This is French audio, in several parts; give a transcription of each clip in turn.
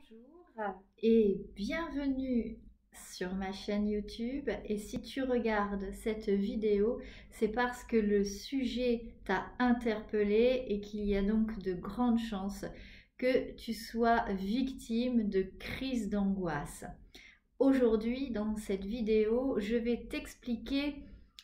Bonjour et bienvenue sur ma chaîne YouTube. Et si tu regardes cette vidéo, c'est parce que le sujet t'a interpellé et qu'il y a donc de grandes chances que tu sois victime de crises d'angoisse. Aujourd'hui, dans cette vidéo, je vais t'expliquer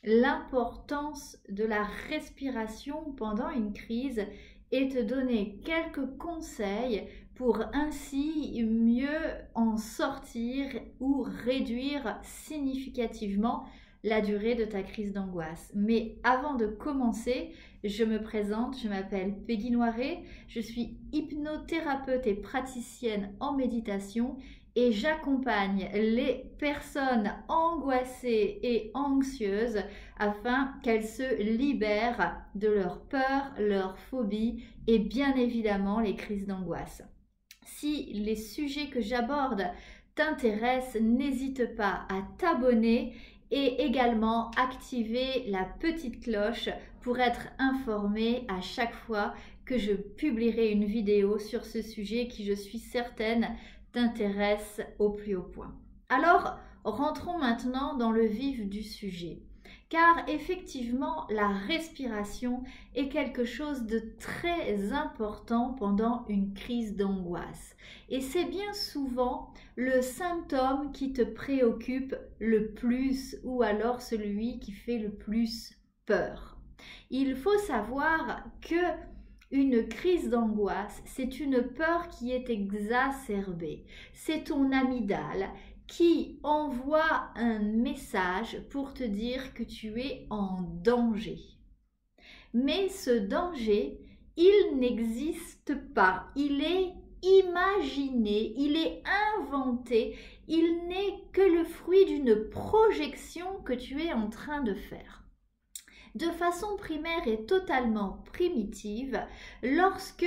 l'importance de la respiration pendant une crise et te donner quelques conseils pour ainsi mieux en sortir ou réduire significativement la durée de ta crise d'angoisse. Mais avant de commencer, je me présente, je m'appelle Peggy Noiret, je suis hypnothérapeute et praticienne en méditation et j'accompagne les personnes angoissées et anxieuses afin qu'elles se libèrent de leurs peurs, leurs phobies et bien évidemment les crises d'angoisse. Si les sujets que j'aborde t'intéressent, n'hésite pas à t'abonner et également activer la petite cloche pour être informé à chaque fois que je publierai une vidéo sur ce sujet qui, je suis certaine, t'intéresse au plus haut point. Alors, rentrons maintenant dans le vif du sujet. Car effectivement, la respiration est quelque chose de très important pendant une crise d'angoisse. Et c'est bien souvent le symptôme qui te préoccupe le plus ou alors celui qui fait le plus peur. Il faut savoir que une crise d'angoisse, c'est une peur qui est exacerbée. C'est ton amygdale qui envoie un message pour te dire que tu es en danger. Mais ce danger, il n'existe pas. Il est imaginé, il est inventé, il n'est que le fruit d'une projection que tu es en train de faire. De façon primaire et totalement primitive, lorsque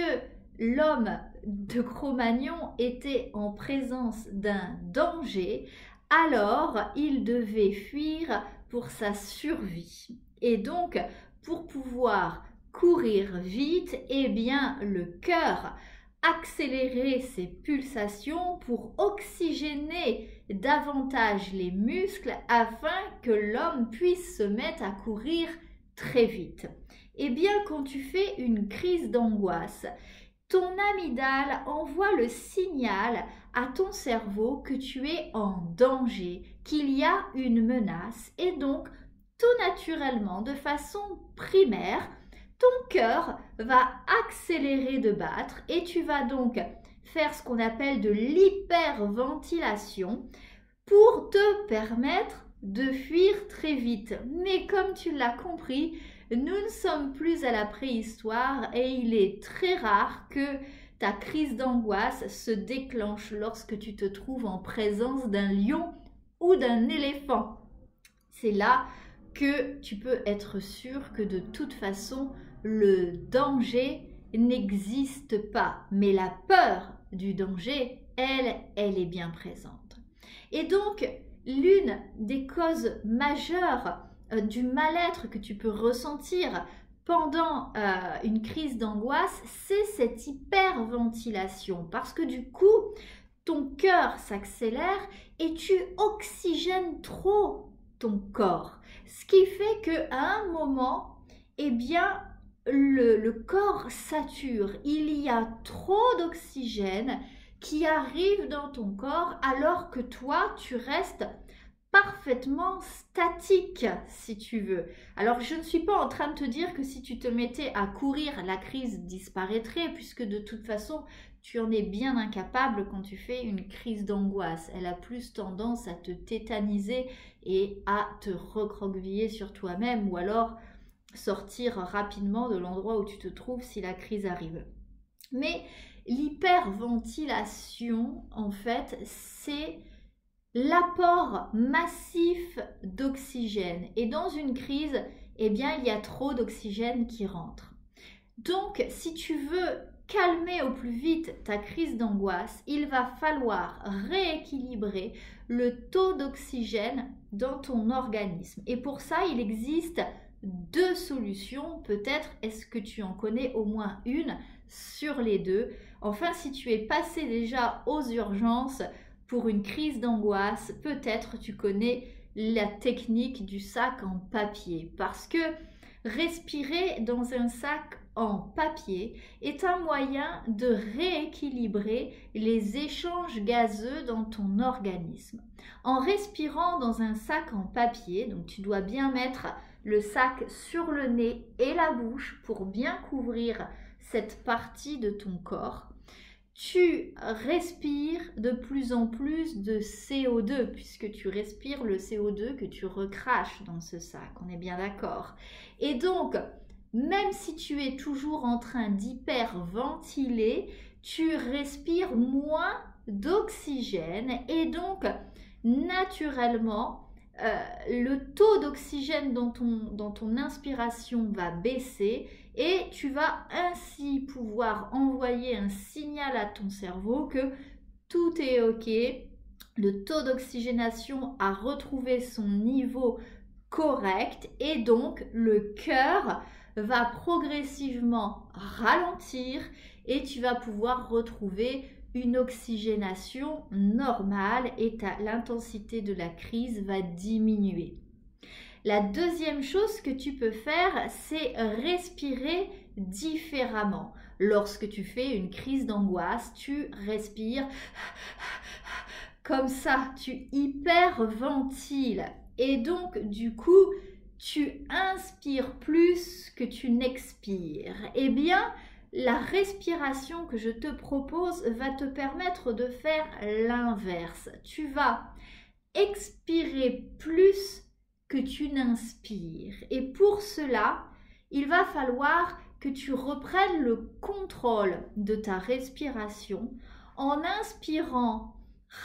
l'homme de Cro-Magnon était en présence d'un danger, alors il devait fuir pour sa survie. Et donc, pour pouvoir courir vite, eh bien, le cœur accélérer ses pulsations pour oxygéner davantage les muscles afin que l'homme puisse se mettre à courir très vite. Eh bien, quand tu fais une crise d'angoisse, ton amygdale envoie le signal à ton cerveau que tu es en danger, qu'il y a une menace et donc tout naturellement, de façon primaire, ton cœur va accélérer de battre et tu vas donc faire ce qu'on appelle de l'hyperventilation pour te permettre de fuir très vite. Mais comme tu l'as compris, nous ne sommes plus à la préhistoire et il est très rare que ta crise d'angoisse se déclenche lorsque tu te trouves en présence d'un lion ou d'un éléphant. C'est là que tu peux être sûr que de toute façon, le danger n'existe pas. Mais la peur du danger, elle est bien présente. Et donc, l'une des causes majeures du mal-être que tu peux ressentir pendant une crise d'angoisse, c'est cette hyperventilation. Parce que du coup, ton cœur s'accélère et tu oxygènes trop ton corps. Ce qui fait qu'à un moment, eh bien, le corps sature. Il y a trop d'oxygène qui arrive dans ton corps alors que toi, tu restes parfaitement statique, si tu veux. Alors, je ne suis pas en train de te dire que si tu te mettais à courir, la crise disparaîtrait, puisque de toute façon, tu en es bien incapable quand tu fais une crise d'angoisse. Elle a plus tendance à te tétaniser et à te recroqueviller sur toi-même, ou alors sortir rapidement de l'endroit où tu te trouves si la crise arrive. Mais l'hyperventilation, en fait, c'est l'apport massif d'oxygène. Et dans une crise, eh bien, il y a trop d'oxygène qui rentre. Donc, si tu veux calmer au plus vite ta crise d'angoisse, il va falloir rééquilibrer le taux d'oxygène dans ton organisme. Et pour ça, il existe deux solutions. Peut-être est-ce que tu en connais au moins une. sur les deux. Enfin, si tu es passé déjà aux urgences pour une crise d'angoisse, peut-être tu connais la technique du sac en papier. Parce que respirer dans un sac en papier est un moyen de rééquilibrer les échanges gazeux dans ton organisme. En respirant dans un sac en papier, donc tu dois bien mettre le sac sur le nez et la bouche pour bien couvrir cette partie de ton corps, tu respires de plus en plus de CO2 puisque tu respires le CO2 que tu recraches dans ce sac, on est bien d'accord. Et donc, même si tu es toujours en train d'hyperventiler, tu respires moins d'oxygène et donc, naturellement, le taux d'oxygène dans ton inspiration va baisser et tu vas ainsi pouvoir envoyer un signal à ton cerveau que tout est OK, le taux d'oxygénation a retrouvé son niveau correct et donc le cœur va progressivement ralentir et tu vas pouvoir retrouver une oxygénation normale et l'intensité de la crise va diminuer. La deuxième chose que tu peux faire, c'est respirer différemment. Lorsque tu fais une crise d'angoisse, tu respires comme ça, tu hyperventiles. Et donc, du coup, tu inspires plus que tu n'expires. Eh bien, la respiration que je te propose va te permettre de faire l'inverse. Tu vas expirer plus que tu n'inspires. Et pour cela, il va falloir que tu reprennes le contrôle de ta respiration en inspirant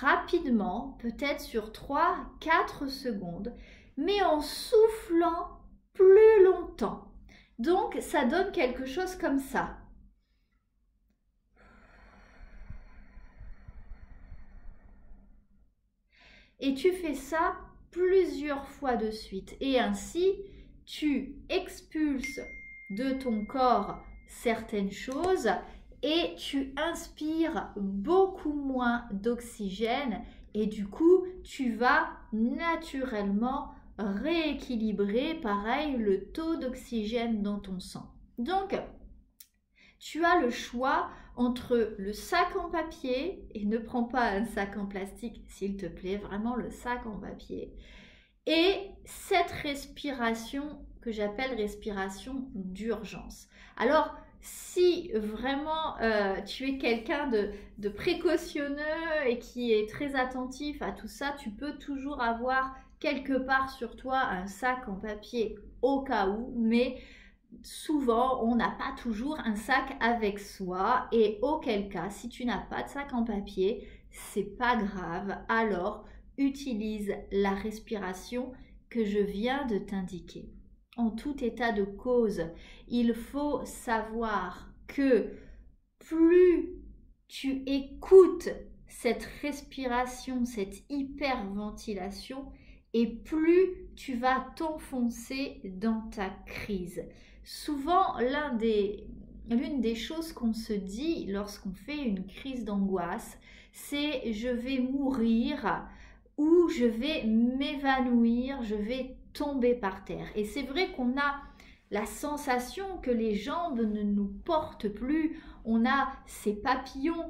rapidement, peut-être sur 3-4 secondes, mais en soufflant plus longtemps. Donc, ça donne quelque chose comme ça. Et tu fais ça plusieurs fois de suite. Et ainsi, tu expulses de ton corps certaines choses et tu inspires beaucoup moins d'oxygène et du coup, tu vas naturellement rééquilibrer, pareil, le taux d'oxygène dans ton sang. Donc, tu as le choix entre le sac en papier, et ne prends pas un sac en plastique s'il te plaît, vraiment le sac en papier, et cette respiration que j'appelle respiration d'urgence. Alors, si vraiment tu es quelqu'un de précautionneux et qui est très attentif à tout ça, tu peux toujours avoir quelque part sur toi un sac en papier au cas où, mais souvent, on n'a pas toujours un sac avec soi et auquel cas, si tu n'as pas de sac en papier, c'est pas grave. Alors, utilise la respiration que je viens de t'indiquer. En tout état de cause, il faut savoir que plus tu écoutes cette respiration, cette hyperventilation, et plus tu vas t'enfoncer dans ta crise. Souvent, l'une des choses qu'on se dit lorsqu'on fait une crise d'angoisse, c'est je vais mourir ou je vais m'évanouir, je vais tomber par terre. Et c'est vrai qu'on a la sensation que les jambes ne nous portent plus, on a ces papillons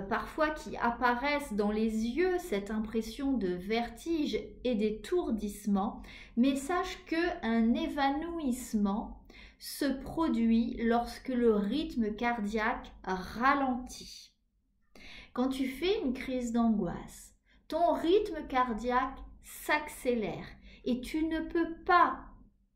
parfois qui apparaissent dans les yeux, cette impression de vertige et d'étourdissement, mais sache qu'un évanouissement se produit lorsque le rythme cardiaque ralentit. Quand tu fais une crise d'angoisse, ton rythme cardiaque s'accélère et tu ne peux pas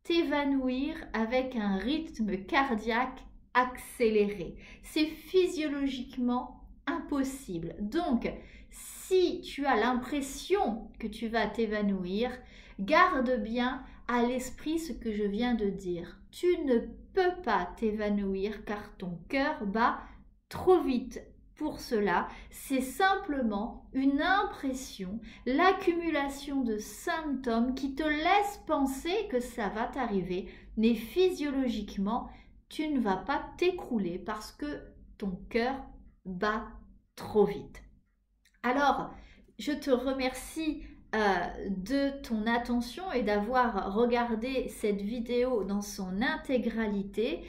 t'évanouir avec un rythme cardiaque accéléré. C'est physiologiquement impossible. Donc, si tu as l'impression que tu vas t'évanouir, garde bien à l'esprit ce que je viens de dire. Tu ne peux pas t'évanouir car ton cœur bat trop vite. Pour cela, c'est simplement une impression, l'accumulation de symptômes qui te laissent penser que ça va t'arriver, mais physiologiquement, tu ne vas pas t'écrouler parce que ton cœur bat trop vite. Alors, je te remercie de ton attention et d'avoir regardé cette vidéo dans son intégralité.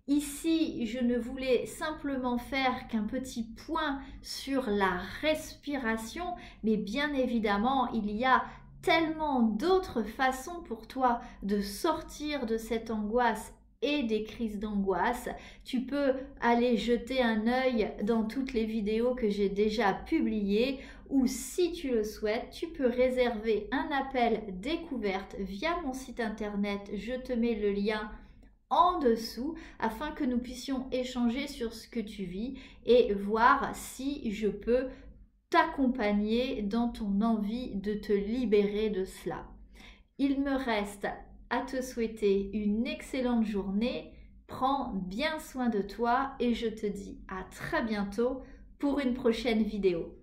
Ici, je ne voulais simplement faire qu'un petit point sur la respiration, mais bien évidemment, il y a tellement d'autres façons pour toi de sortir de cette angoisse et des crises d'angoisse. Tu peux aller jeter un œil dans toutes les vidéos que j'ai déjà publiées, ou si tu le souhaites, tu peux réserver un appel découverte via mon site internet. Je te mets le lien en dessous afin que nous puissions échanger sur ce que tu vis et voir si je peux t'accompagner dans ton envie de te libérer de cela. Il me reste à te souhaiter une excellente journée. Prends bien soin de toi et je te dis à très bientôt pour une prochaine vidéo.